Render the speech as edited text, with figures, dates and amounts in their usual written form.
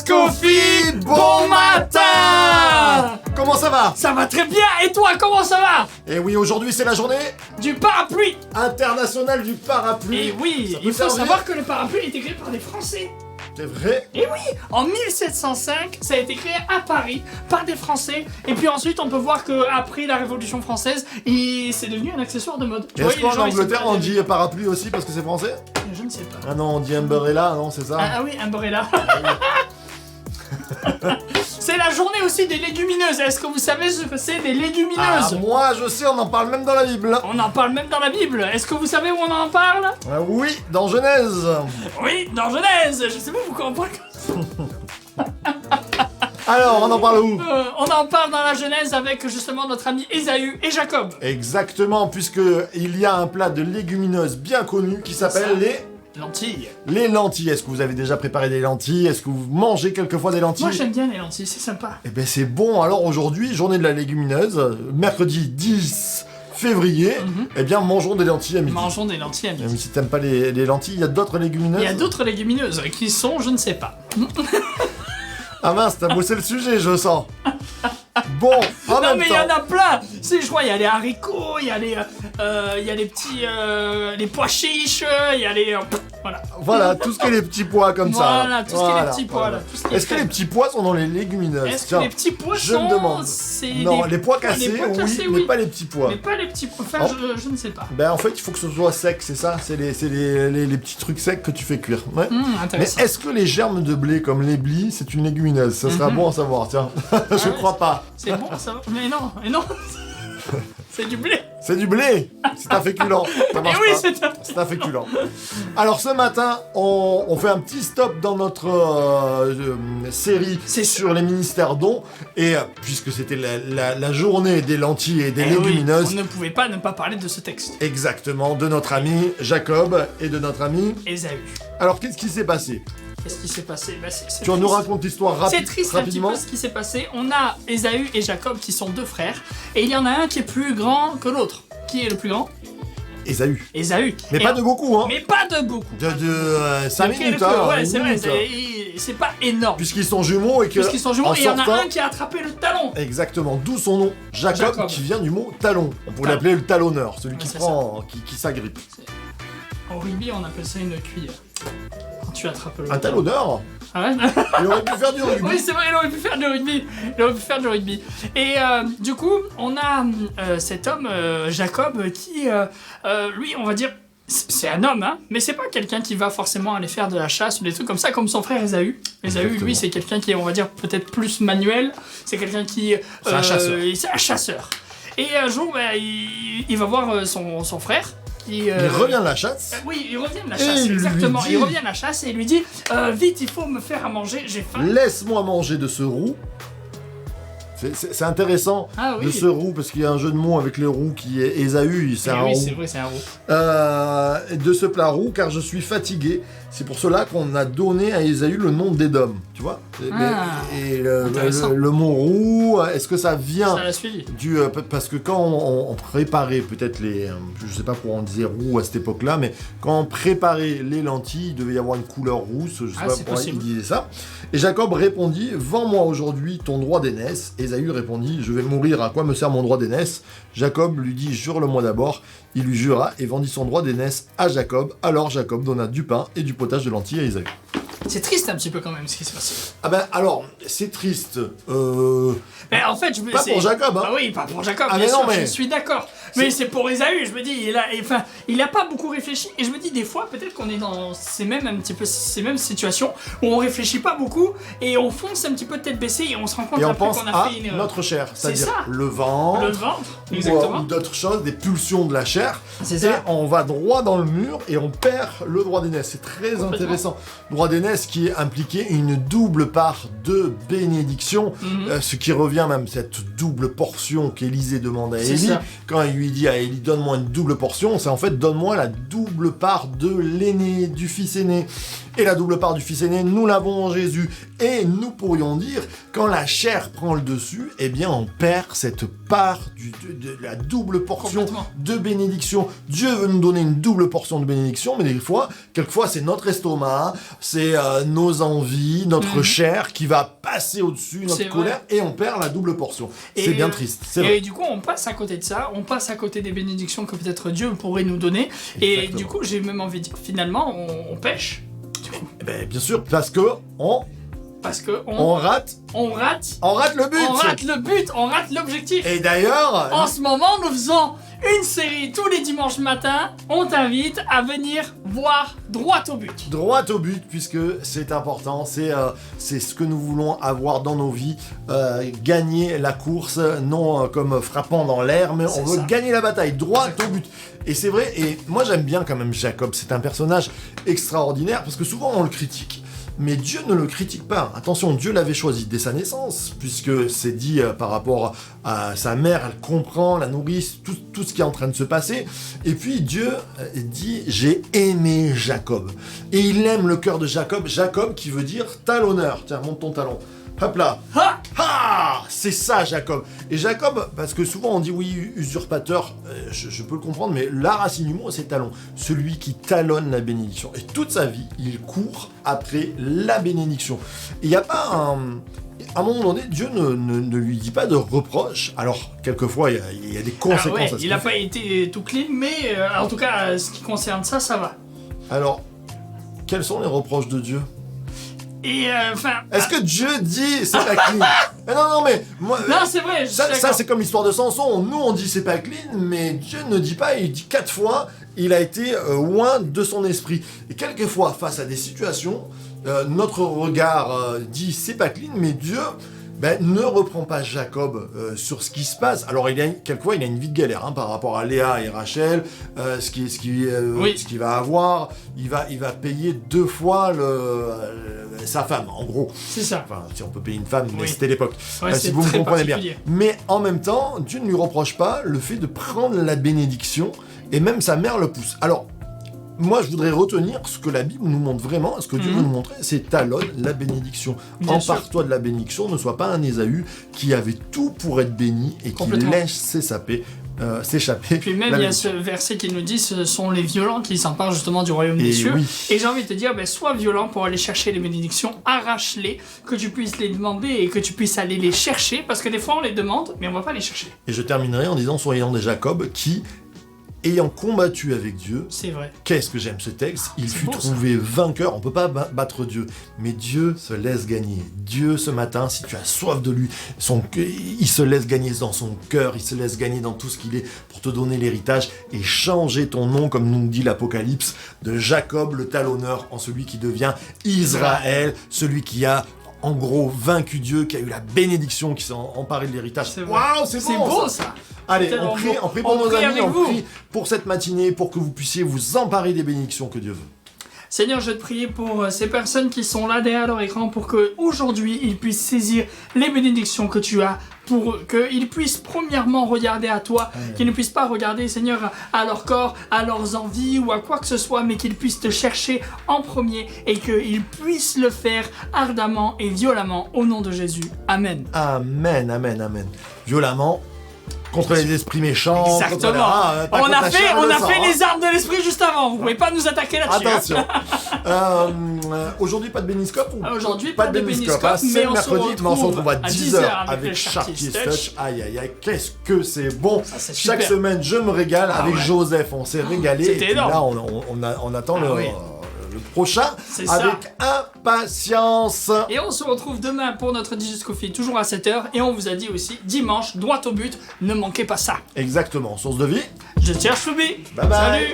Scofi, bon matin! Comment ça va? Ça va très bien, et toi, comment ça va? Et oui, aujourd'hui c'est la journée Du parapluie! internationale du parapluie. Et oui, Ça peut il faut servir. savoir que le parapluie a été créé par des Français. C'est vrai? Et oui, en 1705, ça a été créé à Paris par des Français. Et puis ensuite, on peut voir qu'après la Révolution française, c'est devenu un accessoire de mode. Est-ce qu'en Angleterre on dit parapluie aussi parce que c'est français? Je ne sais pas. Ah non, on dit umbrella, non, c'est ça? Ah oui, umbrella. C'est la journée aussi des légumineuses. Est-ce que vous savez ce que c'est des Ah, légumineuses? moi je sais, on en parle même dans la Bible. On en parle même dans la Bible. Est-ce que vous savez où on en parle? Ah oui, dans Genèse. Oui, dans Genèse. Je sais pas pourquoi on parle comme ça. Alors, on en parle où? On en parle dans la Genèse avec justement notre ami Ésaü et Jacob. Exactement, puisque il y a un plat de légumineuses bien connu qui s'appelle Lentilles. les lentilles. Est-ce que vous avez déjà préparé des lentilles? Est-ce que vous mangez quelquefois des lentilles? Moi j'aime bien les lentilles, c'est sympa. Eh ben c'est bon, alors aujourd'hui, journée de la légumineuse, mercredi 10 février, eh bien mangeons des lentilles à midi. Mangeons des lentilles à midi. Même si t'aimes pas les lentilles, il y a d'autres légumineuses? Il y a d'autres légumineuses qui sont, je ne sais pas. Ah mince, t'as bossé le sujet, je sens. Bon, en Non même mais il y en temps, a plein. C'est je vois, il y a les haricots, il y a les petits, les pois chiches, il y a les, voilà. voilà, tout ce qui est les petits pois comme ça. Voilà, tout ce qui est les petits pois là. Tout ce qui est Est-ce que les petits pois sont dans les légumineuses? Est-ce que Tiens, les petits pois je me demande. c'est Non, les pois les cassés, pois cassés, oui, mais pas les petits pois. Mais pas les petits pois. Enfin, Oh. je ne sais pas. Ben en fait, il faut que ce soit sec, c'est ça? C'est les petits trucs secs que tu fais cuire. Ouais. Mais Intéressant. est-ce que les germes de blé comme les blis, c'est une légumineuse? Ça sera bon à savoir, tiens. Je ouais, crois pas. C'est bon ça. Mais non. C'est du blé. C'est du blé. C'est un féculent. Ça Et marche oui, pas. C'est un féculent. Alors ce matin, on fait un petit stop dans notre série C'est sur les ministères dons. Et puisque c'était la journée des lentilles et des Eh oui, légumineuses, on ne pouvait pas ne pas parler de ce texte. exactement, de notre ami Jacob et de notre ami... Ésaü. Alors qu'est-ce qui s'est passé? Qu'est-ce qui s'est passé? Bah, c'est Tu nous triste. racontes l'histoire C'est triste rapidement. un petit peu ce qui s'est passé. On a Ésaü et Jacob qui sont deux frères. Et il y en a un qui est plus grand que l'autre. Qui est le plus grand? Ésaü. Ésaü. Mais Et pas de beaucoup, hein. Mais pas de beaucoup. De 5 De minutes, quelques- hein. Ouais, une c'est vrai. minute. C'est pas énorme. Puisqu'ils sont jumeaux et que... Puisqu'ils sont jumeaux en et il y en a sortant- un qui a attrapé le talon. Exactement, d'où son nom, Jacob, Jacob. qui vient du mot talon. On pourrait Talon. l'appeler le talonneur, celui qui c'est prend, qui s'agrippe. Au rugby, on appelle ça une cuillère. Quand tu attrapes le Un talonneur? Ah ouais. Il aurait pu faire du rugby. Oui, c'est vrai, il aurait pu faire du rugby. Il aurait pu faire du rugby. Et du coup, on a cet homme, Jacob, qui, lui, on va dire, c'est un homme, hein, mais c'est pas quelqu'un qui va forcément aller faire de la chasse ou des trucs comme ça, comme son frère Ésaü. Ésaü, Exactement. lui, c'est quelqu'un qui est, on va dire, peut-être plus manuel. C'est quelqu'un qui... C'est un chasseur. C'est un chasseur. Et un jour, bah, il va voir son frère. Qui, Il revient de la chasse. Oui, il revient de la Et chasse, il lui exactement. dit- Il revient de la chasse et il lui dit vite, il faut me faire à manger, j'ai faim. Laisse-moi manger de ce roux. C'est intéressant Ah oui. de ce roux parce qu'il y a un jeu de mots avec le roux qui est Ésaü, c'est Eh un oui, roux. c'est vrai, c'est un roux. De ce plat roux car je suis fatigué. C'est pour cela qu'on a donné à Ésaü le nom d'Édom, tu vois. Et intéressant. le mot roux, est-ce que ça vient Ça l'a suivi. parce que quand on préparait peut-être les... je sais pas pourquoi on disait roux à cette époque-là, mais quand on préparait les lentilles, il devait y avoir une couleur rousse, je sais Ah, pas c'est pourquoi il possible. disait ça. Et Jacob répondit, vends-moi aujourd'hui ton droit d'aînesse. Ésaü répondit, je vais mourir, à quoi me sert mon droit d'aînesse? Jacob lui dit, jure-le-moi d'abord. Il lui jura et vendit son droit d'aînesse à Jacob. Alors Jacob donna du pain et du potage de lentilles à Ésaü. C'est triste un petit peu quand même ce qui se passe. Ah ben alors, c'est triste. Mais en fait, je me Pas pour Jacob, hein. Bah oui, pas pour Jacob, Ah, bien mais non, sûr, mais- je suis d'accord. Mais c'est pour Ésaü, je me dis, il a pas beaucoup réfléchi. Et je me dis, des fois, peut-être qu'on est dans ces mêmes situations où on réfléchit pas beaucoup et on fonce un petit peu tête baissée et on se rend compte Et on après pense qu'on a à fait une erreur. notre chair, C'est c'est-à-dire ça. le ventre, Le ventre, ou exactement. d'autres choses, des pulsions de la chair. C'est Et ça. on va droit dans le mur et on perd le droit d'aînesse. C'est très Complètement. intéressant. Droit d'aînesse qui est impliqué une double part de bénédiction, ce qui revient même cette double portion qu'Élisée demande à C'est Élie. ça. Quand il lui dit à Élie, donne-moi une double portion, c'est en fait, donne-moi la double part de l'aîné, du fils aîné. Et la double part du fils aîné, nous l'avons en Jésus. Et nous pourrions dire, quand la chair prend le dessus, eh bien on perd cette part de la double portion Complètement. de bénédiction. Dieu veut nous donner une double portion de bénédiction, mais quelquefois c'est notre estomac, c'est nos envies, notre chair qui va passer au-dessus, C'est notre colère, et on perd la double portion. C'est bien triste, c'est vrai. Et du coup, on passe à côté de ça, on passe à côté des bénédictions que peut-être Dieu pourrait nous donner. Et Exactement. du coup, j'ai même envie de dire, finalement, on pêche. Eh ben, bien sûr, parce que Parce que on rate on rate le but. on rate le but, on rate l'objectif. Et d'ailleurs, En ce moment, nous faisons une série tous les dimanches matins. On t'invite à venir voir droit au but. droit au but, puisque c'est important, c'est ce que nous voulons avoir dans nos vies, gagner la course, non comme frappant dans l'air, mais C'est on veut ça. gagner la bataille, droit au but. Et c'est vrai, et moi j'aime bien quand même Jacob, c'est un personnage extraordinaire, parce que souvent on le critique. Mais Dieu ne le critique pas. Attention, Dieu l'avait choisi dès sa naissance, puisque c'est dit par rapport à sa mère, elle comprend, la nourrice, tout ce qui est en train de se passer. Et puis Dieu dit, j'ai aimé Jacob. Et il aime le cœur de Jacob. Jacob qui veut dire talonneur. Tiens, monte ton talon. Hop là. Ha Ah, c'est ça Jacob. Et Jacob, parce que souvent on dit oui, usurpateur, je peux le comprendre, mais la racine du mot c'est talon. Celui qui talonne la bénédiction. Et toute sa vie, il court après la bénédiction. Et il n'y a pas à un moment donné, Dieu ne lui dit pas de reproche. Alors, quelquefois, il y a des conséquences Alors ouais, à ce il qu'il n'a fait. pas été tout clean, mais en tout cas, ce qui concerne ça, ça va. Alors, quels sont les reproches de Dieu? Et enfin... Est-ce que Dieu dit c'est pas clean? Mais non, mais moi, non, c'est vrai, je suis ça d'accord. c'est comme l'histoire de Samson. Nous, on dit c'est pas clean, mais Dieu ne dit pas. Il dit 4 fois, il a été loin de son esprit. Et quelquefois, face à des situations, notre regard dit c'est pas clean, mais Dieu ne reprend pas Jacob sur ce qui se passe. Alors, quelquefois, il a une vie de galère par rapport à Léa et Rachel, ce qu'il va avoir. Il va payer 2 fois sa femme, en gros. C'est ça. Enfin, si on peut payer une femme, mais Oui. c'était l'époque. Ouais, Si c'est vous me très comprenez bien. particulier. Mais en même temps, Dieu ne lui reproche pas le fait de prendre la bénédiction, et même sa mère le pousse. Alors, moi, je voudrais retenir ce que la Bible nous montre vraiment, ce que Dieu veut nous montrer, c'est talonne la bénédiction. Bien sûr. Empare-toi de la bénédiction, ne sois pas un Ésaü qui avait tout pour être béni et qui Complètement. laisse s'échapper. Puis même, il y a ce verset qui nous dit, ce sont les violents qui s'emparent justement du royaume des Et cieux. oui. Et j'ai envie de te dire, sois violent pour aller chercher les bénédictions, arrache-les, que tu puisses les demander et que tu puisses aller les chercher, parce que des fois on les demande, mais on va pas les chercher. Et je terminerai en disant, soyons des Jacob qui, ayant combattu avec Dieu, C'est vrai. qu'est-ce que j'aime ce texte, il C'est fut beau, ça. trouvé vainqueur. On peut pas battre Dieu, mais Dieu se laisse gagner. Dieu, ce matin, si tu as soif de lui, il se laisse gagner dans son cœur, il se laisse gagner dans tout ce qu'il est pour te donner l'héritage et changer ton nom, comme nous dit l'Apocalypse, de Jacob le talonneur en celui qui devient Israël, celui qui a en gros vaincu Dieu, qui a eu la bénédiction, qui s'est emparé de l'héritage. C'est vrai. Waouh, c'est C'est beau, beau ça. ça. Allez, C'est on tellement prie beau. pour On nos prie amis, avec on vous. prie pour cette matinée, pour que vous puissiez vous emparer des bénédictions que Dieu veut. Seigneur, je te prie pour ces personnes qui sont là derrière leur écran pour qu'aujourd'hui ils puissent saisir les bénédictions que tu as, pour qu'ils puissent premièrement regarder à toi, qu'ils ne puissent pas regarder, Seigneur, à leur corps, à leurs envies ou à quoi que ce soit, mais qu'ils puissent te chercher en premier et qu'ils puissent le faire ardemment et violemment au nom de Jésus. Amen. Amen, amen, amen. Violemment, contre les esprits méchants. Exactement. On a fait les armes de l'esprit juste avant. Vous pouvez pas nous attaquer là-dessus. Attention. Aujourd'hui, pas de béniscope ou... Aujourd'hui, pas de béniscope, hein, mais c'est on se mercredi, mais on se retrouve à retrouve 10h avec avec le Sharky's Sharky's Touch. Aïe, aïe, aïe, qu'est-ce que c'est bon. Ça, c'est Chaque super. semaine, je me régale avec ouais. Joseph. On s'est régalé. c'était Et puis là, énorme. on attend Ah oui. le prochain C'est ça. avec impatience. Et on se retrouve demain pour notre Digis Coffee, toujours à 7h. Et on vous a dit aussi, dimanche, droit au but, ne manquez pas ça. Exactement. Source de vie. Je cherche Louis. Bye bye. Salut.